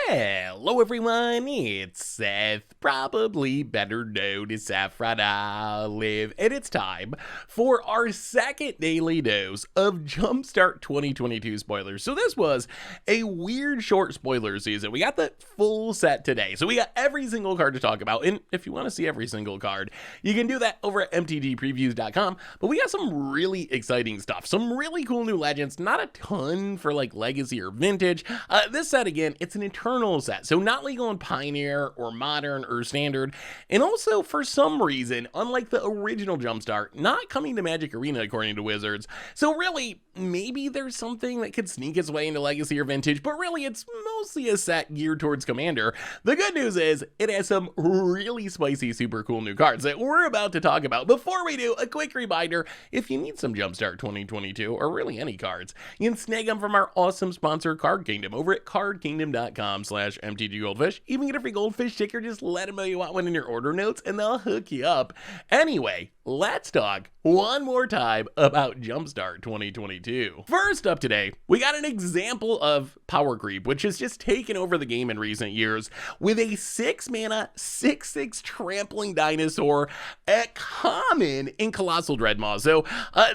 Hello everyone, it's Seth, probably better known as Saffron Olive, and it's time for our second daily dose of Jumpstart 2022 spoilers. So this was a weird short spoiler season. We got the full set today, so we got every single card to talk about, and if you want to see every single card, you can do that over at MTGPreviews.com, but we got some really exciting stuff, some really cool new legends, not a ton for like Legacy or Vintage. This set, again, it's an Eternal set, so not legal in Pioneer or Modern or Standard, and also for some reason, unlike the original Jumpstart, not coming to Magic Arena according to Wizards. So really, maybe there's something that could sneak its way into Legacy or Vintage, but really it's mostly a set geared towards Commander. The good news is it has some really spicy, super cool new cards that we're about to talk about. Before we do, a quick reminder, if you need some Jumpstart 2022, or really any cards, you can snag them from our awesome sponsor, Card Kingdom, over at cardkingdom.com/MTGGoldfish. Even get a free goldfish sticker, just let them know you want one in your order notes, and they'll hook you up. Anyway, let's talk one more time about Jumpstart 2022. First up today, we got an example of power creep, which has just taken over the game in recent years, with a 6-mana, 6/6 trampling dinosaur at common in Colossal Dreadmaw. So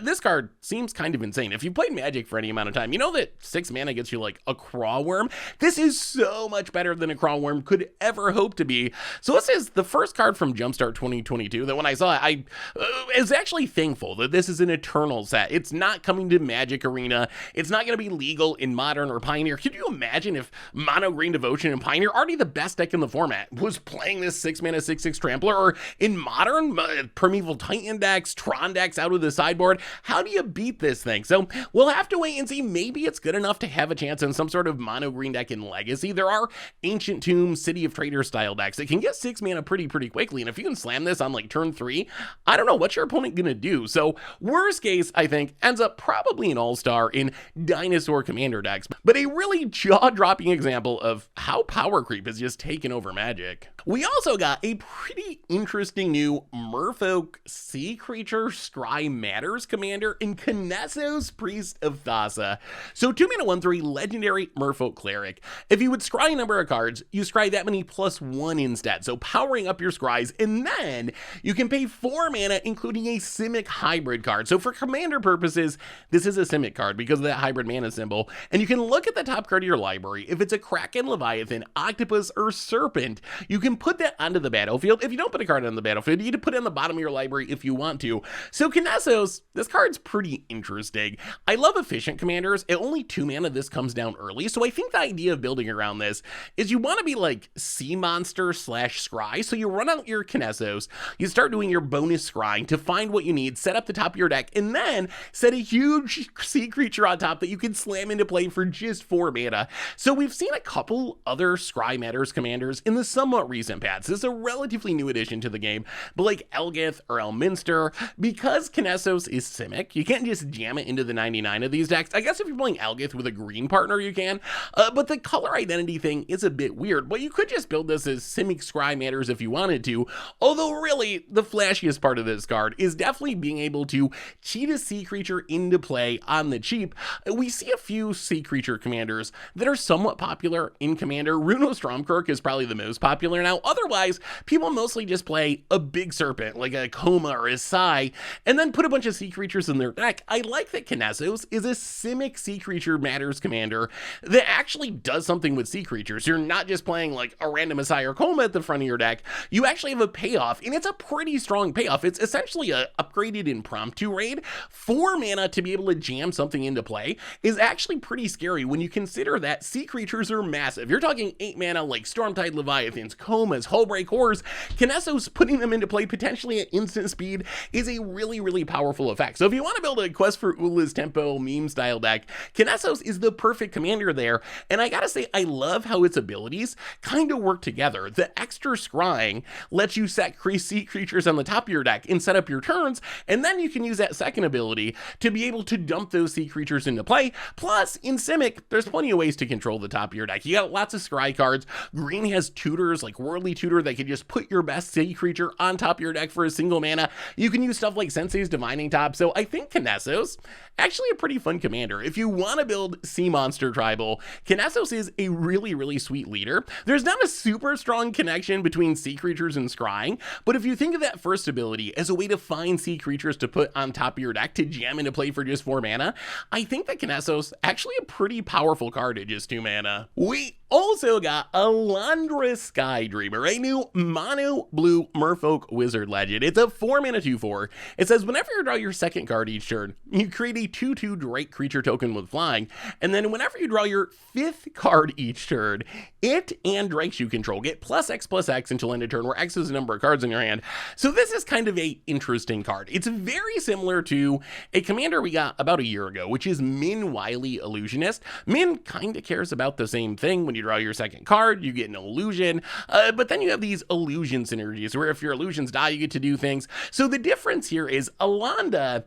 this card seems kind of insane. If you've played Magic for any amount of time, you know that 6 mana gets you like a Craw Worm. This is so much better than a Craw Worm could ever hope to be. So this is the first card from Jumpstart 2022 that when I saw it, I was actually thankful that this is an Eternal set. It's not coming to Magic Arena. It's not going to be legal in Modern or Pioneer. Could you imagine if Mono Green Devotion and Pioneer, already the best deck in the format, was playing this 6-mana 6/6 Trampler, or in Modern, Primeval Titan decks, Tron decks out of the sideboard? How do you beat this thing? So we'll have to wait and see. Maybe it's good enough to have a chance in some sort of Mono Green deck in Legacy. There are Ancient Tomb, City of Traders style decks that can get 6 mana pretty quickly, and if you can slam this on like turn 3, I don't know, what's your opponent gonna do? So worst case, I think, ends up probably an all-star in Dinosaur Commander decks, but a really jaw-dropping example of how power creep has just taken over Magic. We also got a pretty interesting new Merfolk Sea Creature Scry Matters Commander in Kenessos, Priest of Thassa. So 2-mana 1/3 legendary Merfolk Cleric. If you would scry a number of cards, you scry that many +1 instead, so powering up your scries, and then you can pay 4 mana, including a Simic hybrid card. So for Commander purposes, this is a Simic card because of that hybrid mana symbol, and you can look at the top card of your library. If it's a Kraken, Leviathan, Octopus, or Serpent, you can put that onto the battlefield. If you don't put a card on the battlefield, you get to put it on the bottom of your library if you want to. So Kenessos, this card's pretty interesting. I love efficient commanders. At only 2 mana, this comes down early, so I think the idea of building around this is you want to be like Sea Monster / Scry. So you run out your Kenessos, you start doing your bonus scrying to find what you need, set up the top of your deck, and then set a huge sea creature on top that you can slam into play for just 4 mana. So we've seen a couple other Scry Matters commanders in the somewhat recent past. This is a relatively new addition to the game, but like Elgith or Elminster, because Kenessos is Simic, you can't just jam it into the 99 of these decks. I guess if you're playing Elgith with a green partner, you can, but the color identity thing is a bit weird. But you could just build this as Simic Scry Matters if you wanted to, although really the flashiest part of this card is definitely being able to cheat a sea creature into play on the cheap. We see a few sea creature commanders that are somewhat popular in Commander. Runo Stromkirk is probably the most popular now. Otherwise, people mostly just play a big serpent like a Coma or a Sai, and then put a bunch of sea creatures in their deck. I like that Kenessos is a Simic Sea Creature Matters commander that actually does something with sea creatures. You're not just playing like a random Asai or Coma at the front of your deck. You actually have a payoff, and it's a pretty strong payoff. It's essentially a upgraded impromptu raid. 4 mana to be able to jam something into play is actually pretty scary when you consider that sea creatures are massive. You're talking 8 mana like Stormtide Leviathans, Comas, Hullbreak Horrors. Kenessos putting them into play potentially at instant speed is a really powerful effect. So if you want to build a Quest for Ula's Tempo meme style deck, Kenessos is the perfect commander there. And I gotta say, I love how its abilities kind of work together. The extra scrying lets you set sea creatures on the top of your deck and set up your turns, and then you can use that second ability to be able to dump those sea creatures into play. Plus, in Simic, there's plenty of ways to control the top of your deck. You got lots of scry cards. Green has tutors like Worldly Tutor that can just put your best sea creature on top of your deck for a single mana. You can use stuff like Sensei's Divining Top. So I think Kenessos, actually a pretty fun commander. If you want to build Sea Monster Tribal, Kenessos is a really, really sweet leader. There's not a super strong connection between sea creatures and scrying, but if you think of that first ability as a way to find sea creatures to put on top of your deck to jam into play for just 4 mana, I think that Kenessos actually a pretty powerful card at just 2 mana. We also got Alandra Sky Dreamer, a new mono blue Merfolk wizard legend. It's a 4 mana 2/4. It says whenever you draw your second card each turn, you create a 2/2 Drake creature token with flying, and then whenever you draw your 5th card each turn, it and Drakes you control get +X until end of turn, where X is the number of cards in your hand. So this is kind of a interesting card. It's very similar to a commander we got about a year ago, which is Min Wily Illusionist. Min kind of cares about the same thing. When you draw your second card, you get an illusion, but then you have these illusion synergies where if your illusions die, you get to do things. So the difference here is Alandra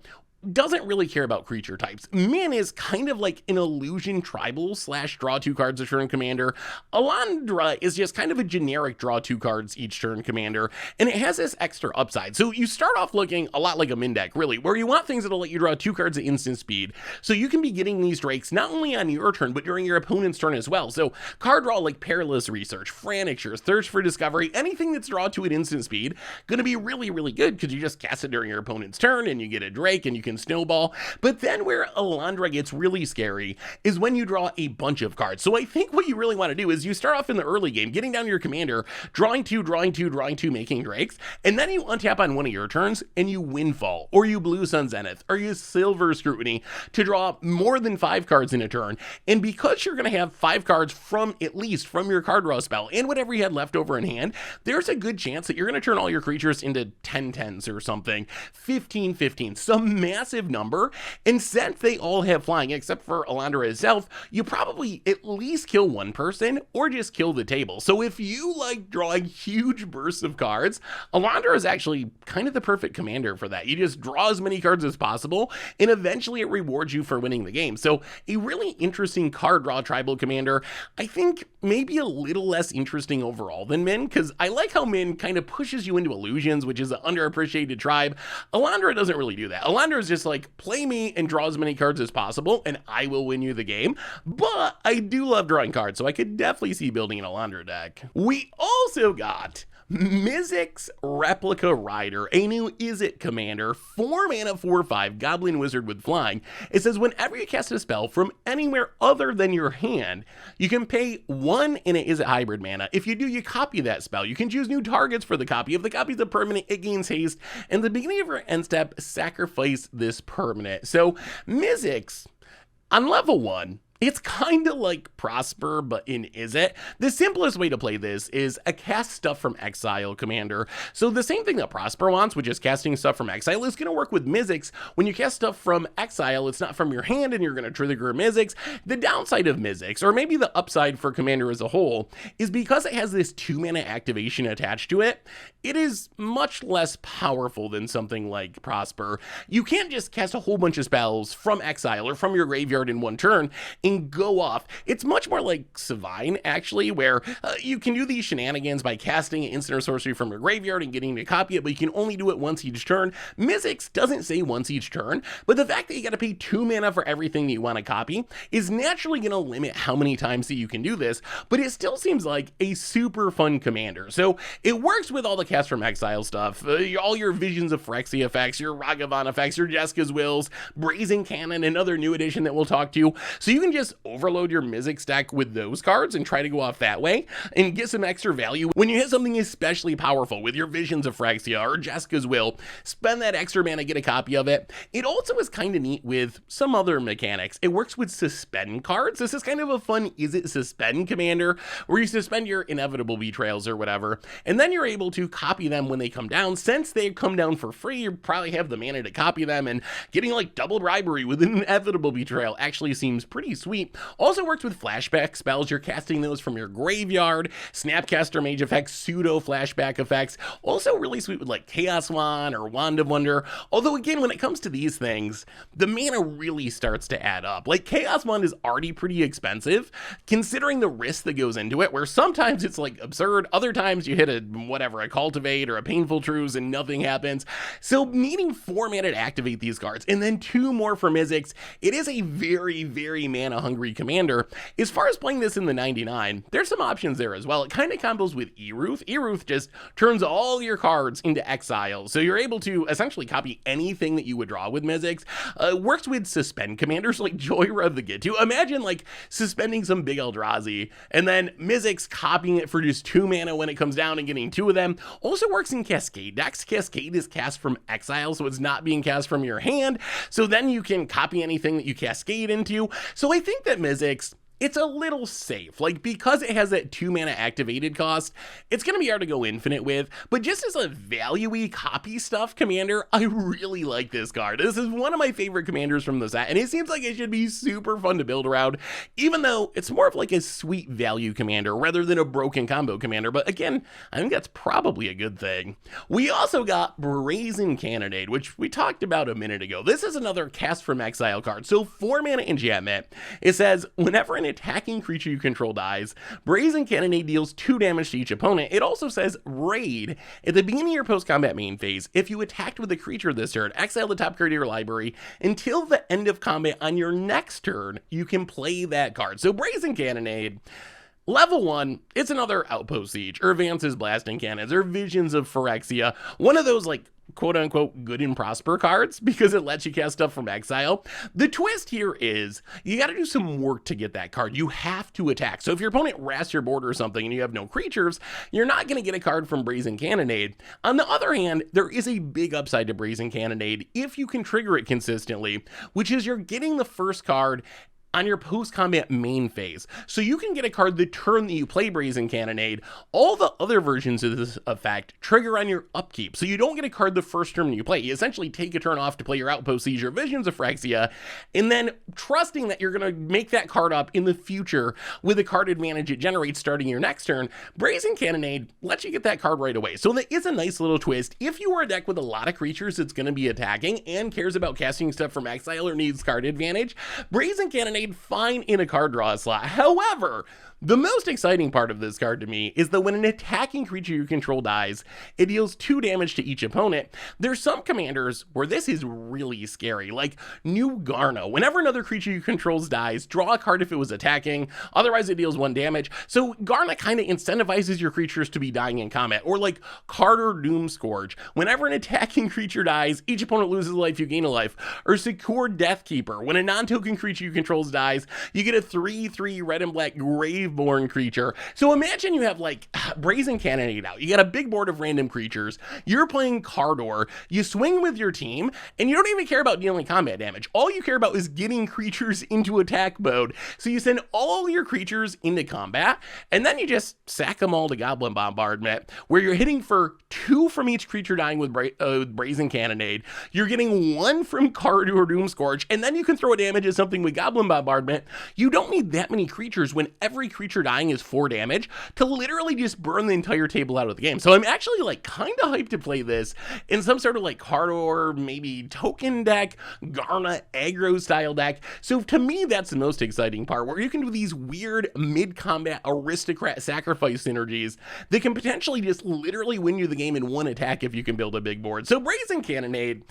doesn't really care about creature types. Min is kind of like an illusion tribal / draw 2 cards a turn commander. Alandra is just kind of a generic draw 2 cards each turn commander, and it has this extra upside. So you start off looking a lot like a Min deck, really, where you want things that'll let you draw 2 cards at instant speed. So you can be getting these Drakes not only on your turn, but during your opponent's turn as well. So card draw like Perilous Research, Frantic Shores, Thirst for Discovery, anything that's draw 2 at instant speed, gonna be really, really good because you just cast it during your opponent's turn and you get a Drake and you can snowball. But then where Alandra gets really scary is when you draw a bunch of cards. So I think what you really want to do is you start off in the early game, getting down to your commander, drawing 2, making Drakes, and then you untap on one of your turns and you Windfall, or you Blue Sun Zenith, or you Silver Scrutiny to draw more than 5 cards in a turn. And because you're going to have 5 cards from at least from your card draw spell and whatever you had left over in hand, there's a good chance that you're going to turn all your creatures into 10/10s or something, 15/15, some massive number. And since they all have flying, except for Alandra itself, you probably at least kill one person or just kill the table. So if you like drawing huge bursts of cards, Alandra is actually kind of the perfect commander for that. You just draw as many cards as possible, and eventually it rewards you for winning the game. So a really interesting card draw tribal commander. I think maybe a little less interesting overall than Min, because I like how Min kind of pushes you into illusions, which is an underappreciated tribe. Alandra doesn't really do that. Alandra is just like, play me and draw as many cards as possible, and I will win you the game. But I do love drawing cards, so I could definitely see building an Alandra deck. We also got Mizzix Replica Rider, a new Izzet commander, 4 mana 4/5 Goblin Wizard with flying. It says whenever you cast a spell from anywhere other than your hand, you can pay 1 in an Izzet hybrid mana. If you do, you copy that spell. You can choose new targets for the copy. If the copy is a permanent, it gains haste. And at the beginning of your end step, sacrifice this permanent. So Mizzix, on level 1, it's kind of like Prosper, but in Izzet. The simplest way to play this is a cast stuff from exile commander. So the same thing that Prosper wants, which is casting stuff from exile, is going to work with Mizzix. When you cast stuff from exile, it's not from your hand and you're going to trigger Mizzix. The downside of Mizzix, or maybe the upside for commander as a whole, is because it has this 2 mana activation attached to it, it is much less powerful than something like Prosper. You can't just cast a whole bunch of spells from exile or from your graveyard in one turn and go off. It's much more like Savine, actually, where you can do these shenanigans by casting an instant or sorcery from your graveyard and getting to copy it, but you can only do it once each turn. Mizzix doesn't say once each turn, but the fact that you gotta pay 2 mana for everything that you want to copy is naturally gonna limit how many times that you can do this, but it still seems like a super fun commander. So it works with all the cast from exile stuff, all your Visions of Phyrexia effects, your Ragavan effects, your Jeska's Wills, Brazen Cannon, another new edition that we'll talk to. So you can just overload your Mizzix deck with those cards and try to go off that way and get some extra value when you hit something especially powerful with your Visions of Phyrexia or Jeska's Will. Spend that extra mana, get a copy of it. It also is kind of neat with some other mechanics. It works with suspend cards. This is kind of a fun Izzet suspend commander where you suspend your Inevitable Betrayals or whatever, and then you're able to copy them when they come down. Since they come down for free, you probably have the mana to copy them, and getting like double bribery with an Inevitable Betrayal actually seems pretty sweet. Also works with flashback spells. You're casting those from your graveyard, Snapcaster Mage effects, pseudo flashback effects. Also really sweet with like Chaos Wand or Wand of Wonder. Although again, when it comes to these things, the mana really starts to add up. Like Chaos Wand is already pretty expensive, considering the risk that goes into it, where sometimes it's like absurd, other times you hit a Cultivate or a Painful Truce and nothing happens. So needing 4 mana to activate these cards, and then 2 more for Mizzix, it is a very, very mana hungry commander. As far as playing this in the 99, there's some options there as well. It kind of combos with Eruth. Eruth just turns all your cards into exile, so you're able to essentially copy anything that you would draw with Mizzix. Works with suspend commanders like Joyra of the Gitu. Imagine like suspending some big Eldrazi, and then Mizzix copying it for just 2 mana when it comes down and getting 2 of them. Also works in Cascade decks. Cascade is cast from exile, so it's not being cast from your hand, so then you can copy anything that you cascade into. So I think that Mizzix, it's a little safe, like because it has that 2 mana activated cost, it's going to be hard to go infinite with, but just as a value-y copy stuff commander, I really like this card. This is one of my favorite commanders from the set, and it seems like it should be super fun to build around, even though it's more of like a sweet value commander rather than a broken combo commander, but again, I think that's probably a good thing. We also got Brazen Cannonade, which we talked about a minute ago. This is another cast from exile card, so 4 mana enchantment. It says, whenever an attacking creature you control dies, Brazen Cannonade deals 2 damage to each opponent. It also says raid. At the beginning of your post-combat main phase, if you attacked with a creature this turn, exile the top card of your library. Until the end of combat on your next turn, you can play that card. So Brazen Cannonade, level 1, it's another Outpost Siege, or Vance's Blasting Cannons, or Visions of Phyrexia. One of those like quote-unquote good and prosper cards because it lets you cast stuff from exile. The twist here is you got to do some work to get that card. You have to attack. So if your opponent rasts your board or something and you have no creatures, you're not going to get a card from Brazen Cannonade. On the other hand, there is a big upside to Brazen Cannonade if you can trigger it consistently, which is you're getting the first card on your post-combat main phase. So you can get a card the turn that you play Brazen Cannonade. All the other versions of this effect trigger on your upkeep. So you don't get a card the first turn you play. You essentially take a turn off to play your Outpost Siege or Visions of Phyrexia, and then trusting that you're going to make that card up in the future with the card advantage it generates starting your next turn. Brazen Cannonade lets you get that card right away. So that is a nice little twist. If you are a deck with a lot of creatures that's going to be attacking and cares about casting stuff from exile or needs card advantage, Brazen Cannonade fine in a card draw slot. However, the most exciting part of this card to me is that when an attacking creature you control dies, it deals 2 damage to each opponent. There's some commanders where this is really scary, like New Garna. Whenever another creature you control dies, draw a card if it was attacking, otherwise it deals 1 damage. So Garna kind of incentivizes your creatures to be dying in combat, or like Carter Doomscourge. Whenever an attacking creature dies, each opponent loses a life, you gain a life. Or Secure Deathkeeper. When a non-token creature you control dies, you get a 3/3 red and black Graveborn creature. So imagine you have like Brazen Cannonade out. You got a big board of random creatures. You're playing Cardor. You swing with your team, and you don't even care about dealing combat damage. All you care about is getting creatures into attack mode. So you send all your creatures into combat, and then you just sack them all to Goblin Bombardment, where you're hitting for 2 from each creature dying with Brazen Cannonade. You're getting 1 from Cardor Doomscourge, and then you can throw a damage at something with Goblin Bombardment. You don't need that many creatures when every creature dying is 4 damage to literally just burn the entire table out of the game. So I'm actually like kind of hyped to play this in some sort of like Cardor, maybe token deck, Garna aggro style deck. So to me, that's the most exciting part, where you can do these weird mid-combat aristocrat sacrifice synergies that can potentially just literally win you the game in 1 attack if you can build a big board. So Brazen Cannonade,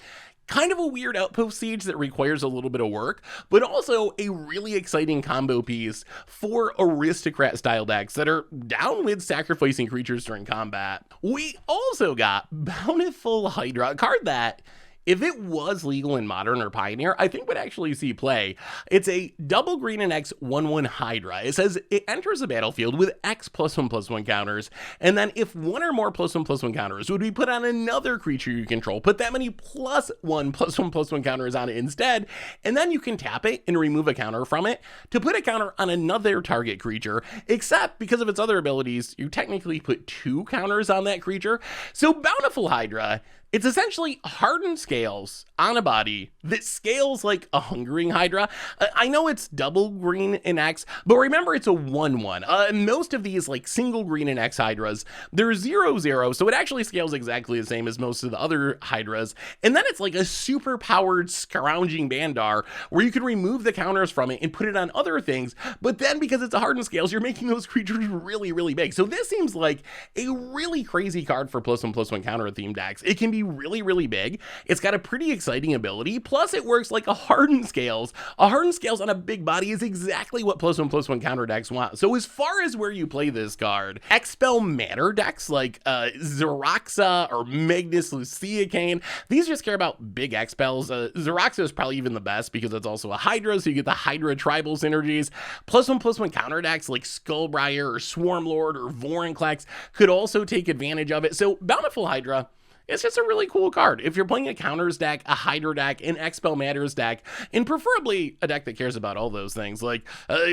kind of a weird Outpost Siege that requires a little bit of work, but also a really exciting combo piece for aristocrat style decks that are down with sacrificing creatures during combat. We also got Bountiful Hydra, a card that, if it was legal in Modern or Pioneer, I think would actually see play. It's a double green and X 1/1 Hydra. It says it enters the battlefield with X +1/+1 counters, and then if 1 or more +1/+1 counters would be put on another creature you control, put that many +1/+1/+1 counters on it instead, and then you can tap it and remove a counter from it to put a counter on another target creature, except because of its other abilities, you technically put 2 counters on that creature. So Bountiful Hydra, It's essentially hardened scales on a body that scales like a Hungering Hydra. I know it's double green in X, but remember it's a 1/1. Most of these like single green in X Hydras, they're 0/0, so it actually scales exactly the same as most of the other Hydras. And then it's like a super powered scrounging Bandar where you can remove the counters from it and put it on other things. But then because it's a hardened scales, you're making those creatures really, really big. So this seems like a really crazy card for +1/+1 counter themed decks. It can be really, really big. It's got a pretty exciting ability. Plus it works like a hardened scales. A hardened scales on a big body is exactly what +1/+1 counter decks want. So as far as where you play this card, Expel Matter decks like Xeraxa or Magnus Luciacane, these just care about big Expels. Xeraxa is probably even the best because it's also a Hydra, so you get the Hydra tribal synergies. +1/+1 counter decks like Skullbriar or Swarmlord or Vorinclex could also take advantage of it. So Bountiful Hydra, it's just a really cool card. If you're playing a counters deck, a Hydra deck, an Expel Matters deck, and preferably a deck that cares about all those things, like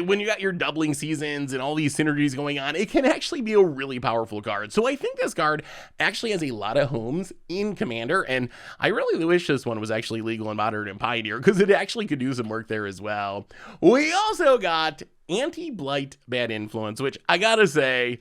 when you got your doubling seasons and all these synergies going on, it can actually be a really powerful card. So I think this card actually has a lot of homes in Commander, and I really wish this one was actually legal in Modern and Pioneer because it actually could do some work there as well. We also got Auntie Blyte Bad Influence, which I gotta say,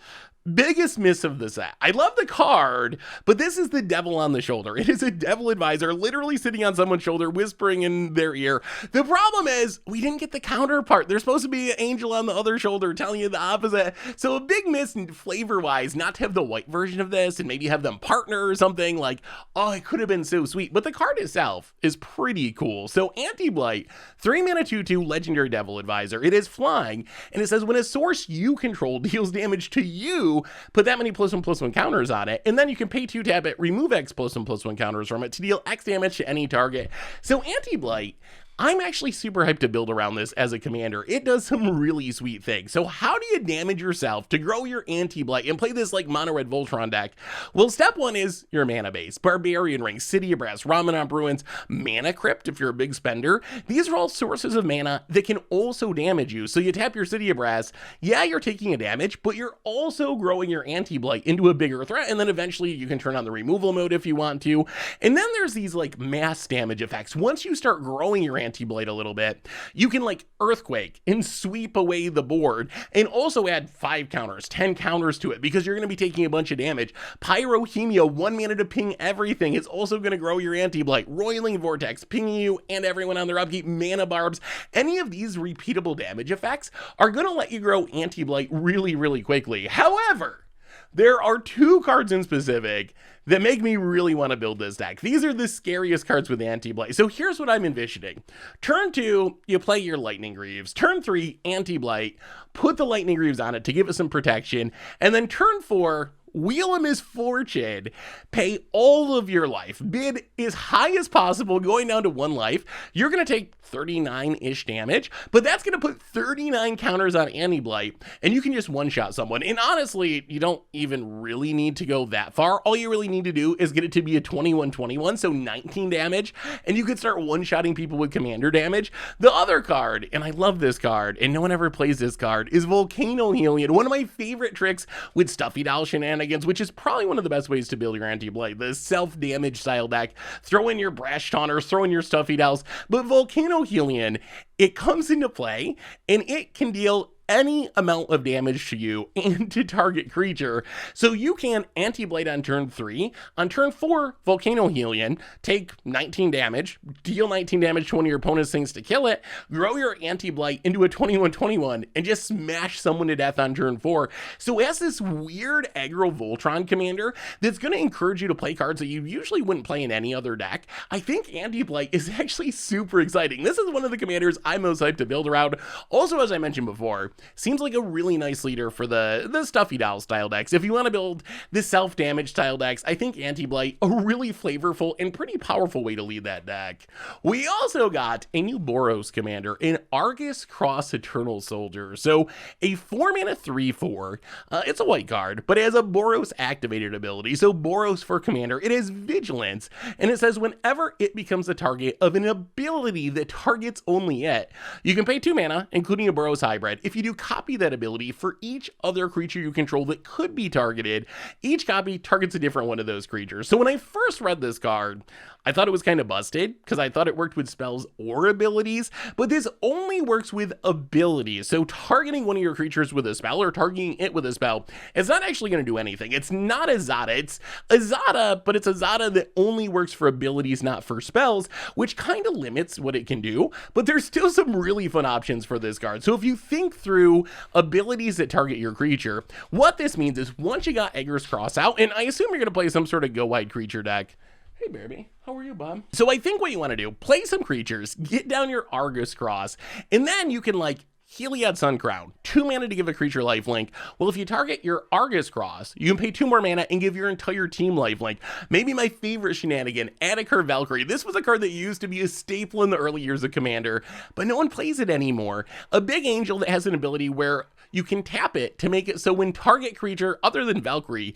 biggest miss of the set. I love the card, but this is the devil on the shoulder. It is a devil advisor literally sitting on someone's shoulder, whispering in their ear. The problem is we didn't get the counterpart. There's supposed to be an angel on the other shoulder telling you the opposite. So a big miss flavor-wise, not to have the white version of this and maybe have them partner or something. Like, oh, it could have been so sweet. But the card itself is pretty cool. So Auntie Blyte, 3 mana 2/2 legendary devil advisor. It is flying, and it says when a source you control deals damage to you, put that many +1/+1 counters on it, and then you can pay 2 tap it, remove X +1/+1 counters from it to deal X damage to any target. So Auntie Blyte, I'm actually super hyped to build around this as a commander. It does some really sweet things. So how do you damage yourself to grow your Auntie Blyte and play this like mono red Voltron deck? Well, step one is your mana base. Barbarian Ring, City of Brass, Ramanamp Ruins, Mana Crypt if you're a big spender. These are all sources of mana that can also damage you. So you tap your City of Brass, yeah, you're taking a damage, but you're also growing your Auntie Blyte into a bigger threat, and then eventually you can turn on the removal mode if you want to. And then there's these like mass damage effects. Once you start growing your Auntie Blyte a little bit, you can like Earthquake and sweep away the board and also add 5 counters, 10 counters to it because you're going to be taking a bunch of damage. Pyrohemia, 1 mana to ping everything, is also going to grow your Auntie Blyte. Roiling Vortex, pinging you and everyone on their upkeep. Mana Barbs, any of these repeatable damage effects are going to let you grow Auntie Blyte really, really quickly. However, there are 2 cards in specific that make me really want to build this deck. These are the scariest cards with Auntie Blyte. So here's what I'm envisioning. Turn 2, you play your Lightning Greaves. Turn 3, Auntie Blyte, put the Lightning Greaves on it to give it some protection. And then turn 4, Wheel of Misfortune, pay all of your life, bid as high as possible, going down to 1 life. You're going to take 39-ish damage, but that's going to put 39 counters on Auntie Blyte, and you can just one-shot someone. And honestly, you don't even really need to go that far. All you really need to do is get it to be a 21/21, so 19 damage, and you could start one-shotting people with commander damage. The other card, and I love this card, and no one ever plays this card, is Volcano Helion, one of my favorite tricks with Stuffy Doll shenanigans, which is probably one of the best ways to build your Auntie Blyte. The self-damage style deck, throw in your Brash Taunters, throw in your Stuffy Dolls, but Volcano Helion, it comes into play and it can deal any amount of damage to you and to target creature. So you can Auntie Blyte on turn 3. On turn 4, Volcano Helion, take 19 damage, deal 19 damage to one of your opponent's things to kill it, grow your Auntie Blyte into a 21/21, and just smash someone to death on turn 4. So it has this weird aggro Voltron commander that's going to encourage you to play cards that you usually wouldn't play in any other deck. I think Auntie Blyte is actually super exciting. This is one of the commanders I'm most hyped to build around. Also, as I mentioned before, seems like a really nice leader for the Stuffy Doll style decks. If you want to build the self-damage style decks, I think Auntie Blyte, a really flavorful and pretty powerful way to lead that deck. We also got a new Boros commander, an Agrus Kos Eternal Soldier. So a 4 mana 3/4. It's a white card, but it has a Boros activated ability. So Boros for commander, it has Vigilance, and it says whenever it becomes the target of an ability that targets only it, you can pay 2 mana, including a Boros hybrid. If you you copy that ability for each other creature you control that could be targeted, each copy targets a different one of those creatures. So when I first read this card, I thought it was kind of busted because I thought it worked with spells or abilities, but this only works with abilities. So targeting one of your creatures with a spell or targeting it with a spell is not actually going to do anything. It's not a Zada. It's a Zada, but it's a Zada that only works for abilities, not for spells, which kind of limits what it can do, but there's still some really fun options for this card. So if you think through abilities that target your creature, what this means is once you got Agrus Kos out, and I assume you're going to play some sort of go wide creature deck. Hey, baby. How are you, bub? So I think what you want to do, play some creatures, get down your Agrus Kos, and then you can, like, Heliod Suncrown, 2 mana to give a creature lifelink. Well, if you target your Agrus Kos, you can pay 2 more mana and give your entire team lifelink. Maybe my favorite shenanigan, Atakar Valkyrie. This was a card that used to be a staple in the early years of Commander, but no one plays it anymore. A big angel that has an ability where you can tap it to make it so when target creature other than Valkyrie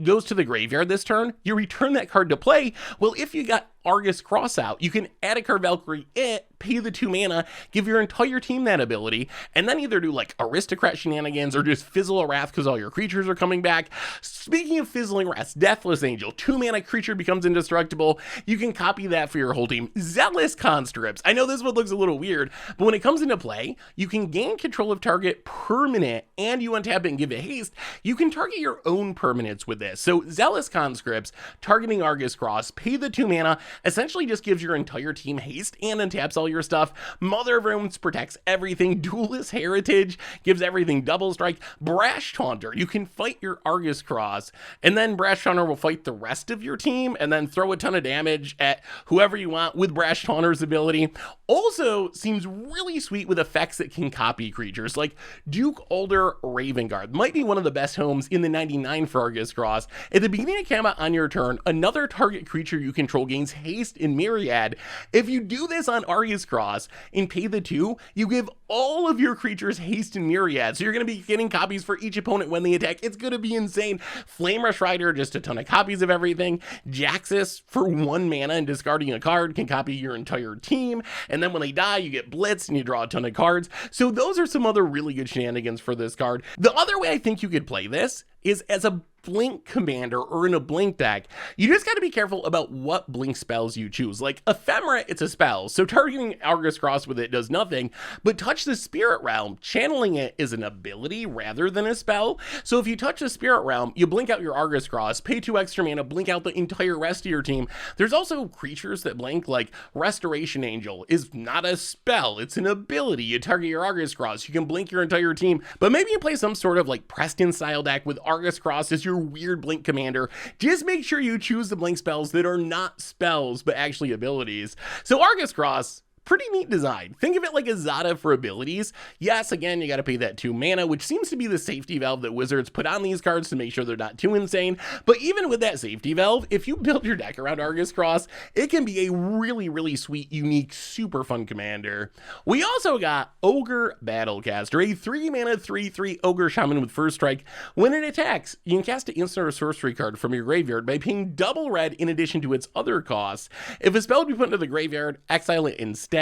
goes to the graveyard this turn, you return that card to play. Well, if you got Agrus Kos out, you can add a card Valkyrie it, pay the 2 mana, give your entire team that ability, and then either do like Aristocrat shenanigans or just fizzle a Wrath because all your creatures are coming back. Speaking of fizzling Wraths, Deathless Angel, 2 mana creature becomes indestructible. You can copy that for your whole team. Zealous Conscripts. I know this one looks a little weird, but when it comes into play, you can gain control of target permanent and you untap it and give it haste. You can target your own permanents with this. So Zealous Conscripts, targeting Agrus Kos, pay the 2 mana, essentially just gives your entire team haste and untaps all your stuff. Mother of Runes protects everything. Duelist Heritage gives everything double strike. Brash Taunter, you can fight your Agrus Kos, and then Brash Taunter will fight the rest of your team and then throw a ton of damage at whoever you want with Brash Taunter's ability. Also seems really sweet with effects that can copy creatures, like Duke Alder Ravenguard might be one of the best homes in the 99 for Agrus Kos. At the beginning of combat on your turn, another target creature you control gains haste in Myriad. If you do this on Agrus Kos and pay the 2, you give all of your creatures haste in Myriad. So you're going to be getting copies for each opponent when they attack. It's going to be insane. Flame Rush Rider, just a ton of copies of everything. Jaxus, for 1 mana and discarding a card, can copy your entire team. And then when they die, you get blitzed and you draw a ton of cards. So those are some other really good shenanigans for this card. The other way I think you could play this is as a Blink commander or in a Blink deck. You just got to be careful about what Blink spells you choose. Like Ephemera, it's a spell, so targeting Agrus Kos with it does nothing, but Touch the Spirit Realm, channeling it is an ability rather than a spell. So if you touch the Spirit Realm, you blink out your Agrus Kos, pay 2 extra mana, blink out the entire rest of your team. There's also creatures that blink, like Restoration Angel is not a spell, it's an ability. You target your Agrus Kos, you can blink your entire team, but maybe you play some sort of like Preston style deck with Agrus Kos as your weird Blink commander. Just make sure you choose the Blink spells that are not spells but actually abilities. So Agrus Kos, pretty neat design. Think of it like a Zada for abilities. Yes, again, you got to pay that 2 mana, which seems to be the safety valve that Wizards put on these cards to make sure they're not too insane. But even with that safety valve, if you build your deck around Agrus Kos, it can be a really, really sweet, unique, super fun commander. We also got Ogre Battlecaster, a 3 mana 3/3 Ogre Shaman with first strike. When it attacks, you can cast an instant or sorcery card from your graveyard by paying double red in addition to its other costs. If a spell be put into the graveyard, exile it instead.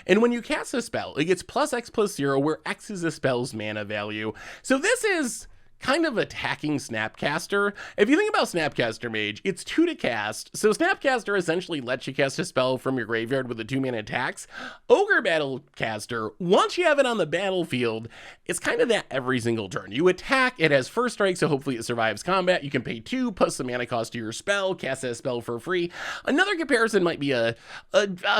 And when you cast a spell, it gets +X+0, where X is the spell's mana value. So this is kind of attacking Snapcaster. If you think about Snapcaster Mage, it's 2 to cast, so Snapcaster essentially lets you cast a spell from your graveyard with the 2 mana attacks. Ogre Battlecaster, once you have it on the battlefield, it's kind of that every single turn. You attack, it has first strike, so hopefully it survives combat. You can pay 2 plus the mana cost to your spell, cast that spell for free. Another comparison might be a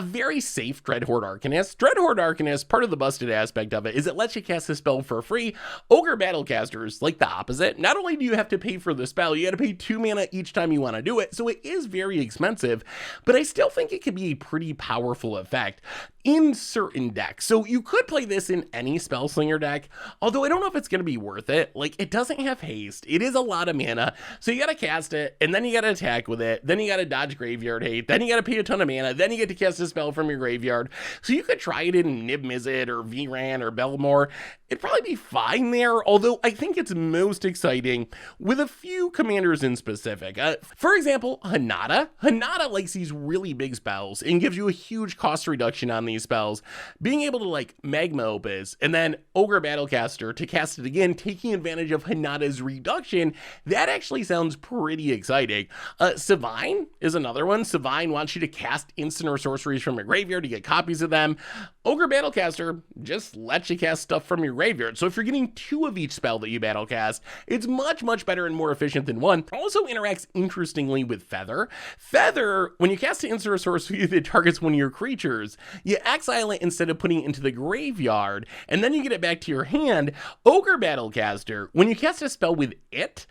very safe Dreadhorde Arcanist. Dreadhorde Arcanist, part of the busted aspect of it is it lets you cast a spell for free. Ogre Battlecasters, like the opposite. Not only do you have to pay for the spell, you got to pay 2 mana each time you want to do it, so it is very expensive, but I still think it can be a pretty powerful effect in certain decks. So you could play this in any Spellslinger deck, although I don't know if it's going to be worth it. Like, it doesn't have haste. It is a lot of mana, so you got to cast it, and then you got to attack with it, then you got to dodge graveyard hate, then you got to pay a ton of mana, then you get to cast a spell from your graveyard. So you could try it in Niv Mizzet or Vran or Belmore. It'd probably be fine there, although I think it's most exciting with a few commanders in specific. For example, Hanada. Hanada likes these really big spells and gives you a huge cost reduction on these spells. Being able to like Magma Opus and then Ogre Battlecaster to cast it again, taking advantage of Hanada's reduction, that actually sounds pretty exciting. Savine is another one. Savine wants you to cast instant or sorceries from your graveyard to get copies of them. Ogre Battlecaster just lets you cast stuff from your graveyard. So if you're getting 2 of each spell that you battle cast, it's much, much better and more efficient than 1. Also interacts interestingly with Feather. Feather, when you cast an instant or sorcery that targets one of your creatures, you exile it instead of putting it into the graveyard, and then you get it back to your hand. Ogre Battlecaster, when you cast a spell with it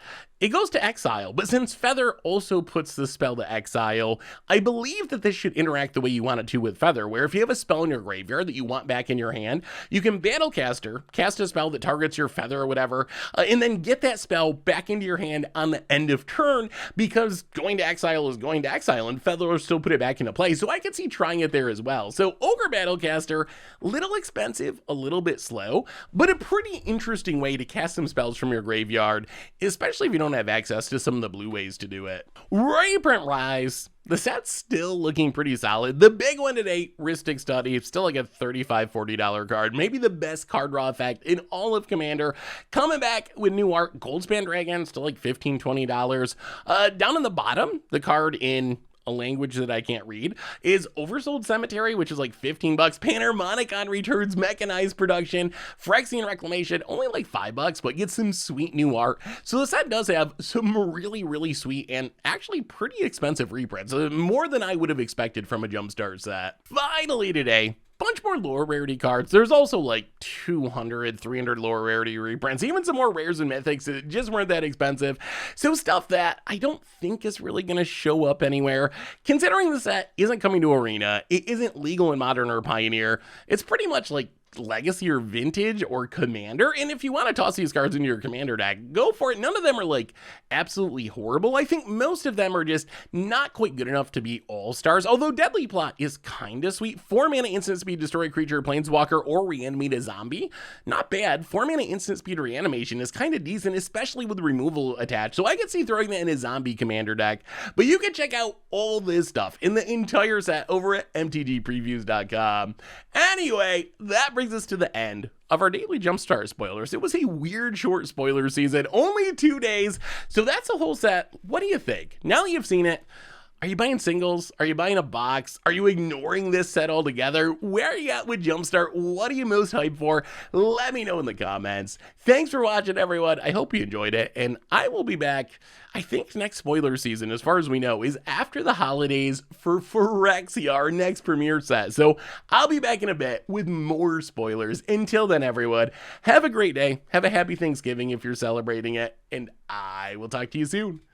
goes to exile, but since Feather also puts the spell to exile, I believe that this should interact the way you want it to with Feather, where if you have a spell in your graveyard that you want back in your hand, you can Battlecaster, cast a spell that targets your Feather or whatever, and then get that spell back into your hand on the end of turn, because going to exile is going to exile, and Feather will still put it back into play, so I could see trying it there as well. So Ogre Battlecaster, little expensive, a little bit slow, but a pretty interesting way to cast some spells from your graveyard, especially if you don't have access to some of the blue ways to do it. Reprint Rise. The set's still looking pretty solid. The big one today, Rhystic Study, still like a $35, $40 card. Maybe the best card draw effect in all of Commander. Coming back with new art, Goldspan Dragon, still like $15, $20. Down in the bottom, the card in a language that I can't read, is Oversold Cemetery, which is like 15 bucks. Panharmonicon returns mechanized production. Phyrexian Reclamation, only like $5, but get some sweet new art. So the set does have some really, really sweet and actually pretty expensive reprints, more than I would have expected from a Jumpstart set. Finally today, bunch more lower rarity cards. There's also like 200, 300 lower rarity reprints, even some more rares and mythics that just weren't that expensive. So stuff that I don't think is really going to show up anywhere. Considering the set isn't coming to Arena, it isn't legal in Modern or Pioneer, it's pretty much like Legacy or Vintage or Commander, and if you want to toss these cards into your Commander deck, go for it. None of them are like absolutely horrible. I think most of them are just not quite good enough to be all-stars, although Deadly Plot is kind of sweet. 4 mana instant speed, destroy a creature, planeswalker, or reanimate a zombie. Not bad. 4 mana instant speed reanimation is kind of decent, especially with removal attached, so I could see throwing that in a zombie Commander deck. But you can check out all this stuff in the entire set over at MTGpreviews.com. Anyway, that brings us to the end of our daily Jumpstart spoilers. It was a weird short spoiler season, only 2 days, so that's a whole set. What do you think? Now that you've seen it, are you buying singles? Are you buying a box? Are you ignoring this set altogether? Where are you at with Jumpstart? What are you most hyped for? Let me know in the comments. Thanks for watching, everyone. I hope you enjoyed it, and I will be back. I think next spoiler season, as far as we know, is after the holidays for Phyrexia, our next premiere set. So I'll be back in a bit with more spoilers. Until then, everyone, have a great day. Have a happy Thanksgiving if you're celebrating it, and I will talk to you soon.